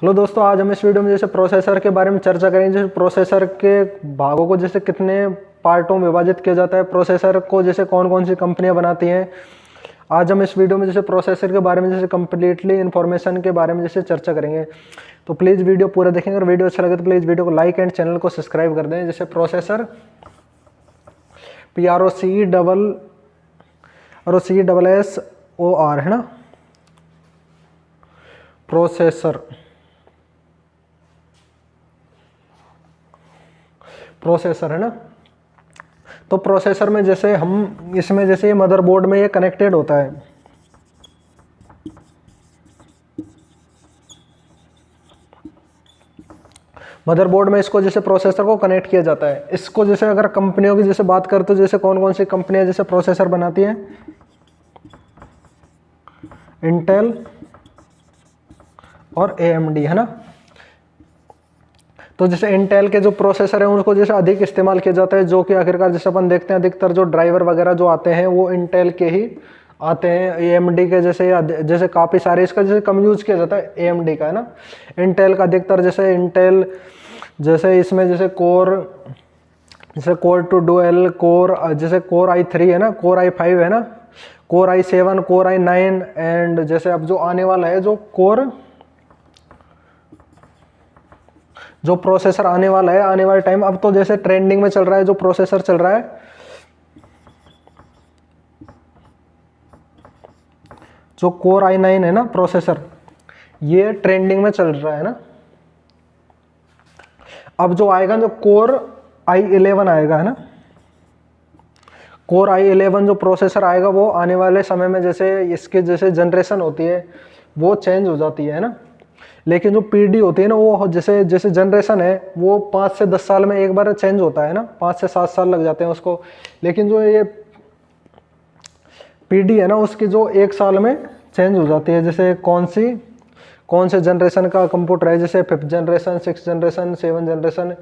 Hello दोस्तों, आज हम इस वीडियो में जैसे प्रोसेसर के बारे में चर्चा करेंगे। जैसे प्रोसेसर के भागों को जैसे कितने पार्टों में विभाजित किया जाता है, प्रोसेसर को जैसे कौन कौन सी कंपनियां बनाती हैं। आज हम इस वीडियो में जैसे प्रोसेसर के बारे में जैसे कम्प्लीटली इन्फॉर्मेशन के बारे में जैसे चर्चा करेंगे। तो प्लीज़ वीडियो पूरा देखेंगे। अगर वीडियो अच्छा लगे तो प्लीज़ वीडियो को लाइक एंड चैनल को सब्सक्राइब कर दें। जैसे प्रोसेसर PROCESSOR है ना, प्रोसेसर है ना। तो प्रोसेसर में जैसे हम इसमें जैसे ये मदरबोर्ड में ये कनेक्टेड होता है। मदरबोर्ड में इसको जैसे प्रोसेसर को कनेक्ट किया जाता है। इसको जैसे अगर कंपनियों की जैसे बात करते तो जैसे कौन कौन सी कंपनियां जैसे प्रोसेसर बनाती हैं, इंटेल और AMD है ना। तो जैसे इंटेल के जो प्रोसेसर हैं उनको जैसे अधिक इस्तेमाल किया जाता है, जो कि आखिरकार जैसे अपन देखते हैं अधिकतर जो ड्राइवर वगैरह जो आते हैं वो इंटेल के ही आते हैं। AMD के जैसे काफ़ी सारे इसका जैसे कम यूज़ किया जाता है AMD का है ना। इंटेल का अधिकतर जैसे इंटेल जैसे इसमें जैसे कोर टू डुअल कोर, जैसे कोर i3 है ना, कोर i5 है ना, core i7, core i9 and जैसे अब जो आने वाला है जो प्रोसेसर आने वाला है आने वाले टाइम, अब तो जैसे ट्रेंडिंग में चल रहा है जो प्रोसेसर चल रहा है, जो कोर i9 है ना प्रोसेसर, ये ट्रेंडिंग में चल रहा है ना। अब जो आएगा जो कोर i11 आएगा है ना, कोर i11 जो प्रोसेसर आएगा वो आने वाले समय में जैसे इसके जैसे जनरेशन होती है वो चेंज हो जाती है ना। लेकिन जो PD होती है ना वो जैसे जैसे जनरेशन है वो 5 से 10 साल में एक बार चेंज होता है ना, 5 से 7 साल लग जाते हैं उसको। लेकिन जो ये PD है ना उसकी जो 1 साल में चेंज हो जाती है। जैसे कौन से जनरेशन का कंप्यूटर है, जैसे 5th generation, 6th generation, 7th generation.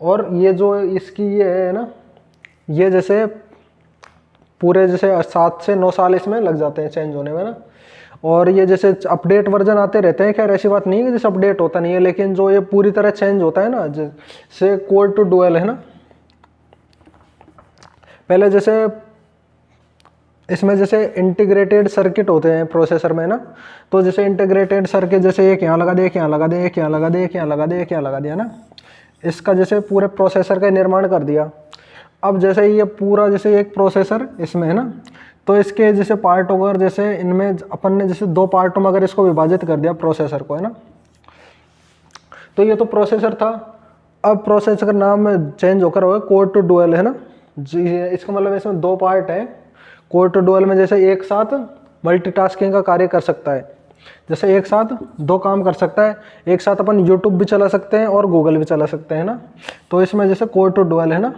और ये जो इसकी ये है ना, ये जैसे पूरे जैसे 7 से 9 साल इसमें लग जाते हैं चेंज होने में ना। और ये जैसे अपडेट वर्जन आते रहते हैं, खैर ऐसी बात नहीं है कि जैसे अपडेट होता नहीं है, लेकिन जो ये पूरी तरह चेंज होता है ना, जैसे कोर टू डुअल है ना। पहले जैसे इसमें जैसे इंटीग्रेटेड सर्किट होते हैं प्रोसेसर में ना, तो जैसे इंटीग्रेटेड सर्किट जैसे एक यहाँ लगा दे, एक यहाँ लगा दे, एक यहाँ लगा दे, एक यहाँ लगा दे, एक यहाँ लगा दिया ना, इसका जैसे पूरे प्रोसेसर का निर्माण कर दिया। अब जैसे ये पूरा जैसे एक प्रोसेसर इसमें है ना, तो इसके जैसे पार्ट अगर जैसे इनमें अपन ने जैसे 2 पार्टों में अगर इसको विभाजित कर दिया प्रोसेसर को है ना, तो ये तो प्रोसेसर था। अब प्रोसेसर का नाम चेंज होकर होगा कोर टू डुअल है ना। इसका मतलब इसमें 2 पार्ट है। कोर टू डुअल में जैसे एक साथ मल्टीटास्किंग का कार्य कर सकता है, जैसे एक साथ 2 काम कर सकता है। एक साथ अपन यूट्यूब भी चला सकते हैं और गूगल भी चला सकते हैं ना। तो इसमें जैसे कोर टू डुअल है ना।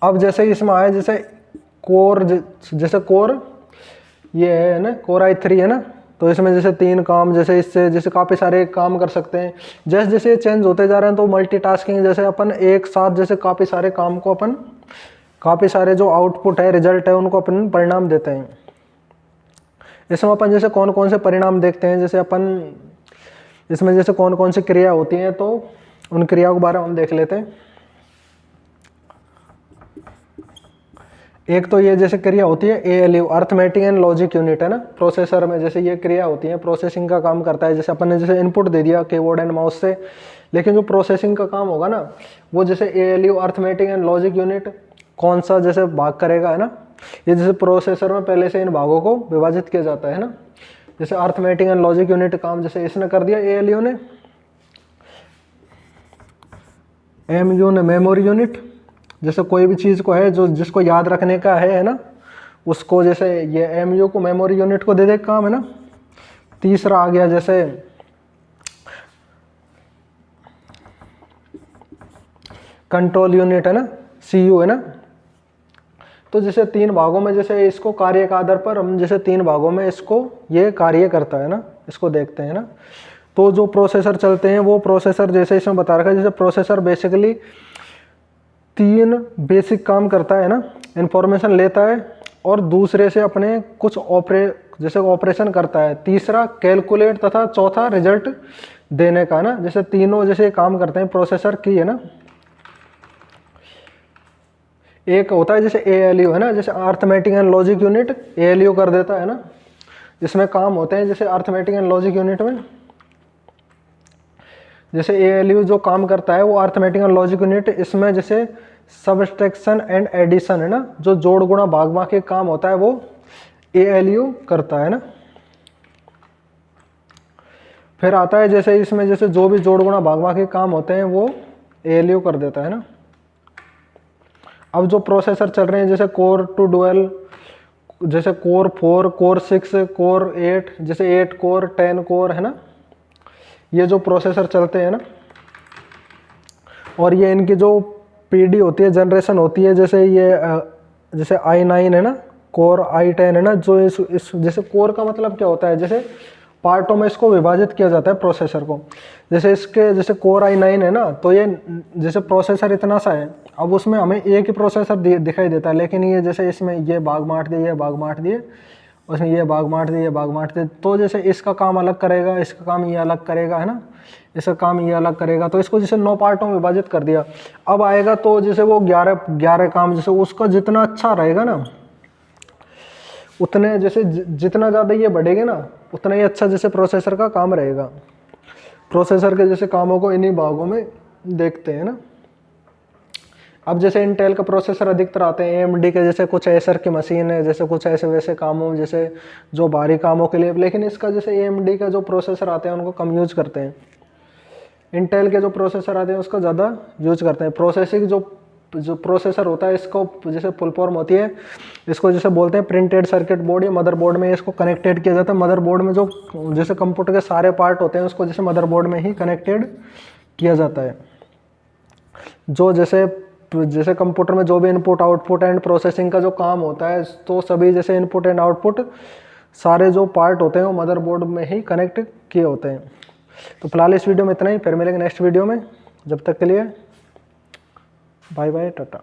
अब जैसे इसमें आया जैसे कोर, जैसे कोर ये है ना, कोर i3 है ना, तो इसमें जैसे 3 काम जैसे इससे जैसे काफ़ी सारे काम कर सकते हैं। जैसे जैसे चेंज होते जा रहे हैं तो मल्टीटास्किंग जैसे अपन एक साथ जैसे काफ़ी सारे काम को अपन काफ़ी सारे जो आउटपुट है, रिजल्ट है, उनको अपन परिणाम देते हैं। इसमें अपन जैसे कौन कौन से परिणाम देखते हैं, जैसे अपन इसमें जैसे कौन कौन सी क्रिया होती हैं, तो उन क्रियाओं के बारे में हम देख लेते हैं। एक तो ये जैसे क्रिया होती है ALU, arithmetic and logic unit है ना। प्रोसेसर में जैसे ये क्रिया होती है, प्रोसेसिंग का काम करता है। जैसे अपन ने जैसे इनपुट दे दिया कीबोर्ड एंड माउस से, लेकिन जो प्रोसेसिंग का काम होगा ना वो जैसे ALU, arithmetic and logic unit कौन सा जैसे भाग करेगा है ना। ये जैसे प्रोसेसर में पहले से इन भागों को विभाजित किया जाता है ना। जैसे अर्थमेटिक एंड लॉजिक यूनिट काम जैसे इसने कर दिया ALU ने, MU ने मेमोरी यूनिट, जैसे कोई भी चीज़ को है जो जिसको याद रखने का है ना, उसको जैसे ये MU को मेमोरी यूनिट को दे दे काम है ना। तीसरा आ गया जैसे कंट्रोल यूनिट है ना, CU है ना। तो जैसे 3 भागों में जैसे इसको कार्य के आधार पर हम जैसे 3 भागों में इसको ये कार्य करता है ना, इसको देखते हैं ना। तो जो प्रोसेसर चलते हैं वो प्रोसेसर जैसे इसमें बता रखा है, जैसे प्रोसेसर बेसिकली 3 बेसिक काम करता है ना। इंफॉर्मेशन लेता है और दूसरे से अपने कुछ जैसे ऑपरेशन करता है, तीसरा कैलकुलेट तथा चौथा रिजल्ट देने का ना। जैसे तीनों जैसे काम करते हैं प्रोसेसर की है ना। एक होता है जैसे ALU है ना, जैसे arithmetic and logic unit ALU कर देता है ना। इसमें काम होते हैं जैसे अर्थमेटिक एंड लॉजिक यूनिट में, जैसे ALU जो काम करता है वो अर्थमेटिक एंड लॉजिक यूनिट, इसमें जैसे सबट्रैक्शन एंड एडिशन है ना, जो जोड़ गुणा भाग के काम होता है वो ALU करता है ना। फिर आता है जैसे इसमें जैसे जो भी जोड़ गुणा भाग के काम होते हैं वो ALU कर देता है ना। अब जो प्रोसेसर चल रहे हैं जैसे कोर 2 डुअल, जैसे कोर 4, कोर 6, कोर 8, जैसे 8 कोर 10 कोर है ना, ये जो प्रोसेसर चलते हैं ना, और ये इनकी जो PD होती है, जनरेशन होती है, जैसे ये जैसे i9 है ना, कोर i10 है ना, जो इस जैसे कोर का मतलब क्या होता है, जैसे पार्टों में इसको विभाजित किया जाता है प्रोसेसर को। जैसे इसके जैसे कोर i9 है ना, तो ये जैसे प्रोसेसर इतना सा है, अब उसमें हमें एक ही प्रोसेसर दिखाई देता है, लेकिन ये जैसे इसमें ये भाग बांट दिए, ये भाग बांट दिए, उसमें ये भाग बांट दिए, ये भाग बांट दिए, तो जैसे इसका काम अलग करेगा, इसका काम ये अलग करेगा है ना, इसका काम ये अलग करेगा, तो इसको जैसे 9 पार्टों में विभाजित कर दिया। अब आएगा तो जैसे वो 11 काम, जैसे उसका जितना अच्छा रहेगा ना, उतने जैसे जितना ज़्यादा ये बढ़ेगा ना, उतना ही अच्छा जैसे प्रोसेसर का काम रहेगा। प्रोसेसर के जैसे कामों को इन्हीं भागों में देखते हैं ना। अब जैसे इंटेल का प्रोसेसर अधिकतर आते हैं, AMD के जैसे कुछ एसर की मशीन है, जैसे कुछ ऐसे वैसे कामों जैसे जो भारी कामों के लिए, लेकिन इसका जैसे AMD का जो प्रोसेसर आते हैं उनको कम यूज करते हैं। इंटेल के जो प्रोसेसर आते हैं उसका ज़्यादा यूज करते हैं। प्रोसेसिंग जो प्रोसेसर होता है, इसको जैसे फुल फॉर्म होती है, इसको जैसे बोलते हैं प्रिंटेड सर्किट बोर्ड, या मदरबोर्ड में इसको कनेक्टेड किया जाता है। मदरबोर्ड में जो जैसे कंप्यूटर के सारे पार्ट होते हैं उसको जैसे मदरबोर्ड में ही कनेक्टेड किया जाता है। जो जैसे कंप्यूटर में जो भी इनपुट आउटपुट एंड प्रोसेसिंग का जो काम होता है, तो सभी जैसे इनपुट एंड आउटपुट सारे जो पार्ट होते हैं वो मदरबोर्ड में ही कनेक्ट किए होते हैं। तो फिलहाल इस वीडियो में इतना ही, फिर मिलेंगे नेक्स्ट वीडियो में। जब तक के लिए बाय बाय, टाटा।